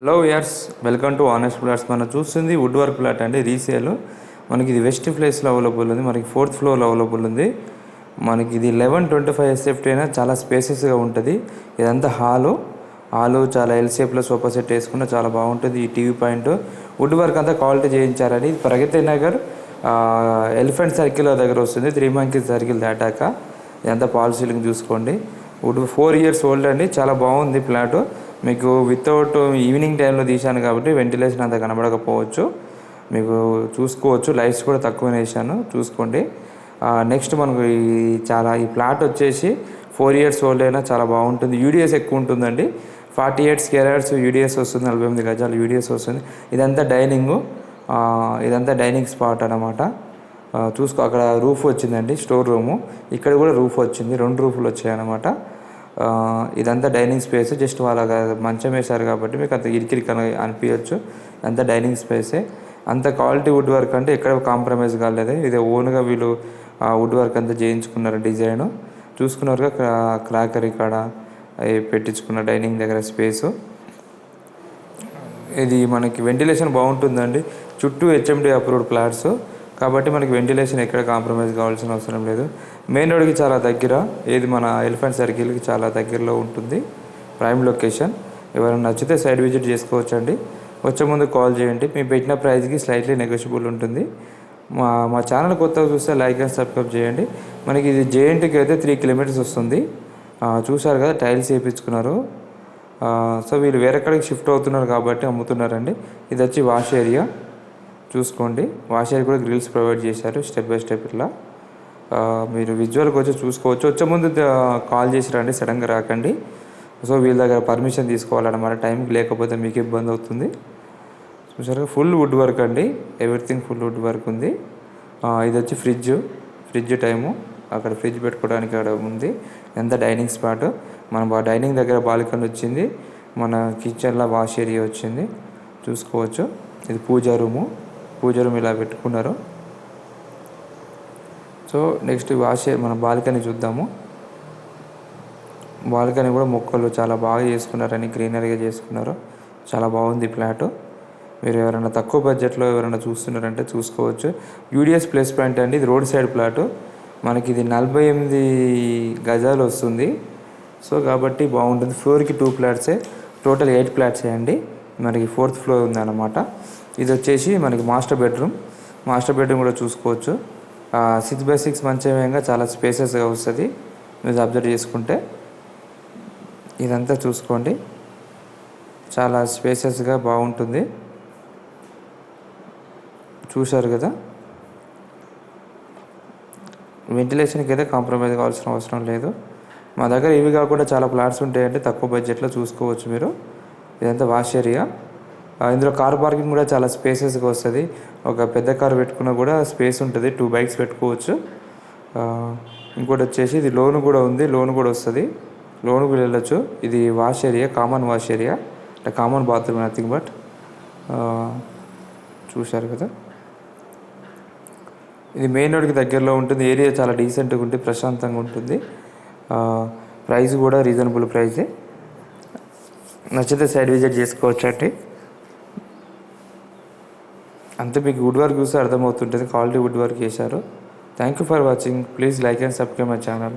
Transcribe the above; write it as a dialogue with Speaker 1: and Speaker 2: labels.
Speaker 1: Hello years welcome to honest plots. మనం చూస్తుంది wood work plot అండి, రీసేల్. మనకి ఇది వెస్ట్ ప్లేస్లో అవైలబుల్ ఉంది, మనకి 4th ఫ్లోర్లో అవైలబుల్ ఉంది. మనకి ఇది 1125 SFT అయినా చాలా స్పేసెస్గా ఉంటుంది. ఇదంతా హాలు చాలా ఎల్ షేప్లో సోఫా సెట్ వేసుకున్న చాలా బాగుంటుంది. ఈ టీవీ పాయింట్ వుడ్ వర్క్ అంతా క్వాలిటీ చేయించారని. ఇది ప్రగతి నగర్ ఎలిఫెంట్ సర్కిల్ దగ్గర వస్తుంది, 3 మంకీ సర్కిల్ దాటాక. ఇదంతా పాల్ సీలింగ్ చూసుకోండి. వుడ్ 4 years ఓల్డ్ అండి, చాలా బాగుంది ప్లాట్. మీకు వితౌట్ ఈవినింగ్ టైంలో తీశాను కాబట్టి వెంటిలేషన్ అంత కనబడకపోవచ్చు, మీకు చూసుకోవచ్చు. లైట్స్ కూడా తక్కువ వేసాను, చూసుకోండి. నెక్స్ట్ మనకు ఈ ప్లాట్ వచ్చేసి 4 years ఓల్డ్ అయినా చాలా బాగుంటుంది. యూడిఎస్ ఎక్కువ ఉంటుందండి, 48 square yards యూడిఎస్ వస్తుంది, 48 గజాలు యూడిఎస్ వస్తుంది. ఇదంతా డైనింగ్ స్పాట్ అన్నమాట. చూసుకో, అక్కడ రూఫ్ వచ్చిందండి, స్టోర్ రూము. ఇక్కడ కూడా రూఫ్ వచ్చింది, 2 రూఫ్లు వచ్చాయన్నమాట. ఇదంతా డైనింగ్ స్పేస్. జస్ట్ వాళ్ళ మంచం వేశారు కాబట్టి మీకు అంత ఇరికిరి అనిపించచ్చు. అంతా డైనింగ్ స్పేసే. అంత క్వాలిటీ వుడ్ వర్క్ అంటే ఎక్కడ కాంప్రమైజ్ కాలేదు. ఇది ఓన్గా వీళ్ళు వుడ్ వర్క్ అంతా చేయించుకున్నారు. డిజైన్ చూసుకున్నారుగా, క్రాకరీ కాడ పెట్టించుకున్న డైనింగ్ దగ్గర స్పేసు. ఇది మనకి వెంటిలేషన్ బాగుంటుందండి. చుట్టూ హెచ్ఎండి అప్రూవ్డ్ ప్లాట్స్ కాబట్టి మనకి వెంటిలేషన్ ఎక్కడ కాంప్రమైజ్ కావాల్సిన అవసరం లేదు. మెయిన్ రోడ్కి చాలా దగ్గర, ఏది మన ఎలిఫెంట్ సర్కిల్కి చాలా దగ్గరలో ఉంటుంది. Prime location. ఎవరైనా నచ్చితే సైడ్ విజిట్ చేసుకోవచ్చండి. వచ్చే ముందు కాల్ చేయండి. మేము పెట్టిన ప్రైస్కి స్లైట్లీ నెగోషియబుల్ ఉంటుంది. మా ఛానల్ కొత్తగా చూస్తే లైక్ అండ్ సబ్స్క్రైబ్ చేయండి. మనకి ఇది జేఎన్టీకి అయితే 3 kilometers వస్తుంది. చూసారు కదా, టైల్స్ వేయించుకున్నారు. సో వీళ్ళు వేరెక్కడికి షిఫ్ట్ అవుతున్నారు కాబట్టి అమ్ముతున్నారండి. ఇది వచ్చి వాష్ ఏరియా చూసుకోండి. వాష్ ఏరియా కూడా గ్రిల్స్ ప్రొవైడ్ చేశారు, స్టెప్ బై స్టెప్. ఇట్లా మీరు విజువల్కి వచ్చి చూసుకోవచ్చు. వచ్చే ముందు కాల్ చేసి రండి, సడన్గా రాకండి. సో వీళ్ళ దగ్గర పర్మిషన్ తీసుకోవాలన్నమాట, టైంకి లేకపోతే మీకు ఇబ్బంది అవుతుంది. చూసారు, ఫుల్ వుడ్ వర్క్ అండి, ఎవ్రీథింగ్ ఫుల్ వుడ్ వర్క్ ఉంది. ఇది వచ్చి ఫ్రిడ్జ్ టైము, అక్కడ ఫ్రిడ్జ్ పెట్టుకోవడానికి అక్కడ ఉంది. ఎంత డైనింగ్ స్పాట్. మన డైనింగ్ దగ్గర బాల్కనీ వచ్చింది, మన కిచెన్లో వాష్ ఏరియా వచ్చింది, చూసుకోవచ్చు. ఇది పూజా రూమ్ ఇలా పెట్టుకున్నారు. సో నెక్స్ట్ మన బాల్కనీ చూద్దాము. బాల్కనీ కూడా మొక్కలు చాలా బాగా చేసుకున్నారని, గ్రీనరీగా చేసుకున్నారు. చాలా బాగుంది ప్లాట్. మీరు ఎవరైనా తక్కువ బడ్జెట్లో ఎవరైనా చూస్తున్నారంటే చూసుకోవచ్చు. యూడిఎస్ ప్లస్ పాయింట్ అండి, ఇది రోడ్ సైడ్ ప్లాటు. మనకి ఇది 48 గజాలు వస్తుంది. సో కాబట్టి బాగుంటుంది. ఫ్లోర్కి 2 ఫ్లాట్సే, టోటల్ 8 ఫ్లాట్సే అండి. మనకి 4th ఫ్లోర్ ఉందన్నమాట. ఇది వచ్చేసి మనకి మాస్టర్ బెడ్రూమ్ కూడా చూసుకోవచ్చు. 6x6 మంచంగా చాలా స్పేసెస్గా వస్తుంది. మీరు అబ్జర్వ్ చేసుకుంటే ఇదంతా చూసుకోండి, చాలా స్పేసెస్గా బాగుంటుంది. చూశారు కదా, వెంటిలేషన్కి అయితే కాంప్రమైజ్ కావాల్సిన అవసరం లేదు. మా దగ్గర ఇవి కాకుండా చాలా ప్లాట్స్ ఉంటాయండి, తక్కువ బడ్జెట్లో చూసుకోవచ్చు మీరు. ఇదంతా వాష్ ఏరియా. ఇందులో కార్ పార్కింగ్ కూడా చాలా స్పేసెస్గా వస్తుంది. ఒక పెద్ద కార్ పెట్టుకున్నా కూడా స్పేస్ ఉంటుంది, 2 bikes పెట్టుకోవచ్చు. ఇంకోటి వచ్చేసి ఇది లోన్ కూడా ఉంది, లోన్ కూడా వస్తుంది, లోన్కి వెళ్ళొచ్చు. ఇది wash area, common wash area, అంటే కామన్ బాత్రూమ్, నథింగ్ బట్. చూశారు కదా, ఇది మెయిన్ రోడ్కి దగ్గరలో ఉంటుంది. ఏరియా చాలా డీసెంట్గా ఉంటుంది, ప్రశాంతంగా ఉంటుంది. ప్రైస్ కూడా రీజనబుల్ ప్రైజే. నచ్చితే సైడ్ విజిట్ చేసుకోవచ్చు అండి. అంతే, మీకు వుడ్ వర్క్ చూస్తే అర్థమవుతుంటుంది, క్వాలిటీ వుడ్ వర్క్ చేశారు. Thank you for watching. Please like and subscribe my channel.